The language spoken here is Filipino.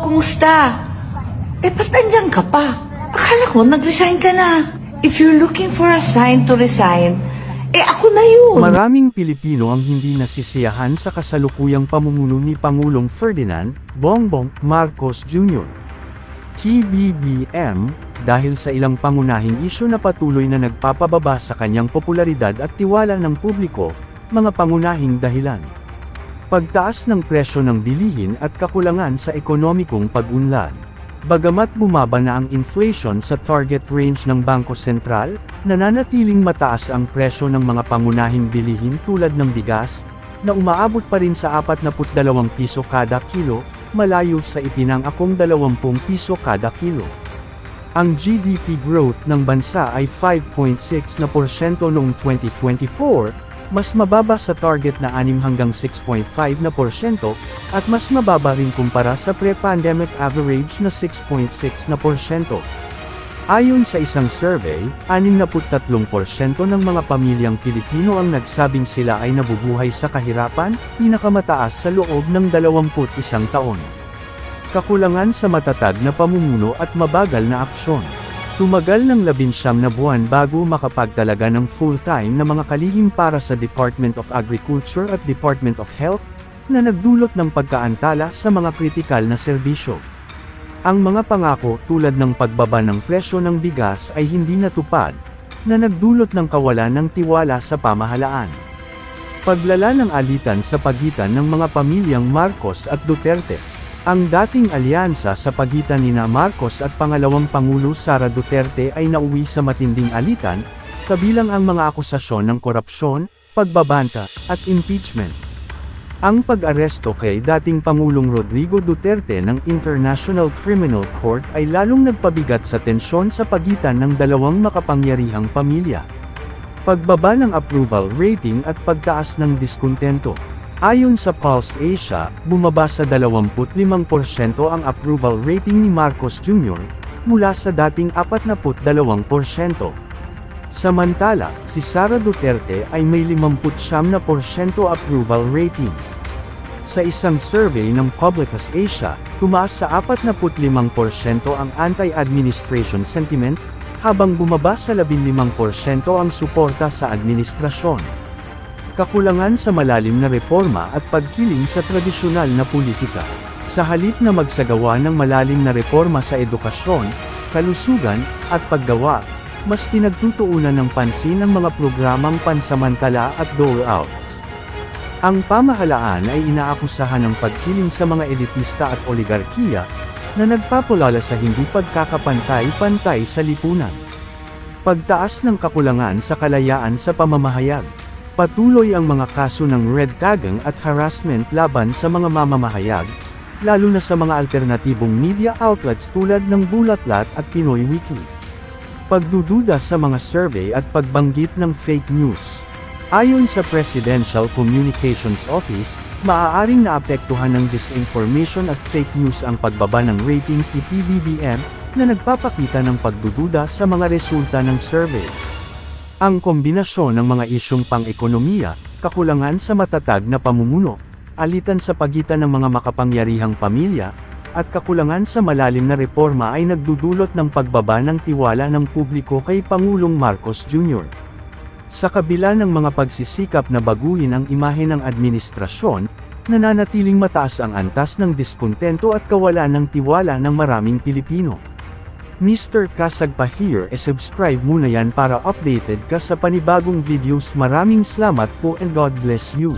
kumusta? Ba't nandiyan ka pa? Akala ko nag-resign ka na. If you're looking for a sign to resign, ako na yun. Maraming Pilipino ang hindi nasisiyahan sa kasalukuyang pamumuno ni Pangulong Ferdinand Bongbong Marcos Jr. TBBM, dahil sa ilang pangunahing isyu na patuloy na nagpapababa sa kanyang popularidad at tiwala ng publiko, mga pangunahing dahilan. Pagtaas ng presyo ng bilihin at kakulangan sa ekonomikong pag-unlad. Bagamat bumaba na ang inflation sa target range ng Bangko Sentral, nananatiling mataas ang presyo ng mga pangunahing bilihin tulad ng bigas, na umaabot pa rin sa 42 piso kada kilo, malayo sa ipinangakong 20 piso kada kilo. Ang GDP growth ng bansa ay 5.6% noong 2024, mas mababa sa target na 6 hanggang 6.5%, at mas mababa rin kumpara sa pre-pandemic average na 6.6%. Ayon sa isang survey, 63% ng mga pamilyang Pilipino ang nagsabing sila ay nabubuhay sa kahirapan, pinakamataas sa loob ng 21 taon. Kakulangan sa matatag na pamumuno at mabagal na aksyon. Tumagal ng 19 na buwan bago makapagtalaga ng full-time na mga kalihim para sa Department of Agriculture at Department of Health, na nagdulot ng pagkaantala sa mga kritikal na serbisyo. Ang mga pangako tulad ng pagbaba ng presyo ng bigas ay hindi natupad, na nagdulot ng kawalan ng tiwala sa pamahalaan. Paglala ng alitan sa pagitan ng mga pamilyang Marcos at Duterte. Ang dating alyansa sa pagitan nina Marcos at pangalawang Pangulo Sara Duterte ay nauwi sa matinding alitan, kabilang ang mga akusasyon ng korupsyon, pagbabanta, at impeachment. Ang pag-aresto kay dating Pangulong Rodrigo Duterte ng International Criminal Court ay lalong nagpabigat sa tensyon sa pagitan ng dalawang makapangyarihang pamilya. Pagbaba ng approval rating at pagtaas ng diskontento. Ayon sa Pulse Asia, bumaba sa 25% ang approval rating ni Marcos Jr., mula sa dating 42%. Samantala, si Sara Duterte ay may 59% approval rating. Sa isang survey ng Publicus Asia, tumaas sa 45% ang anti-administration sentiment, habang bumaba sa 15% ang suporta sa administrasyon. Kakulangan sa malalim na reforma at pagkiling sa tradisyonal na politika. Sa halip na magsagawa ng malalim na reforma sa edukasyon, kalusugan, at paggawa, mas pinagtutuunan ng pansin ang mga programang pansamantala at dole-outs. Ang pamahalaan ay inaakusahan ng pagkiling sa mga elitista at oligarkiya, na nagpapalala sa hindi pagkakapantay-pantay sa lipunan. Pagtaas ng kakulangan sa kalayaan sa pamamahayag. Patuloy ang mga kaso ng red tagging at harassment laban sa mga mamamahayag, lalo na sa mga alternatibong media outlets tulad ng Bulatlat at Pinoy Weekly. Pagdududa sa mga survey at pagbanggit ng fake news. Ayon sa Presidential Communications Office, maaaring naapektuhan ng disinformation at fake news ang pagbaba ng ratings ni PBBM, na nagpapakita ng pagdududa sa mga resulta ng survey. Ang kombinasyon ng mga isyong pang-ekonomiya, kakulangan sa matatag na pamumuno, alitan sa pagitan ng mga makapangyarihang pamilya, at kakulangan sa malalim na reforma ay nagdudulot ng pagbaba ng tiwala ng publiko kay Pangulong Marcos Jr. Sa kabila ng mga pagsisikap na baguhin ang imahe ng administrasyon, nananatiling mataas ang antas ng diskontento at kawalan ng tiwala ng maraming Pilipino. Mr. Kasagpa here subscribe muna yan para updated ka sa panibagong videos. Maraming salamat po and God bless you.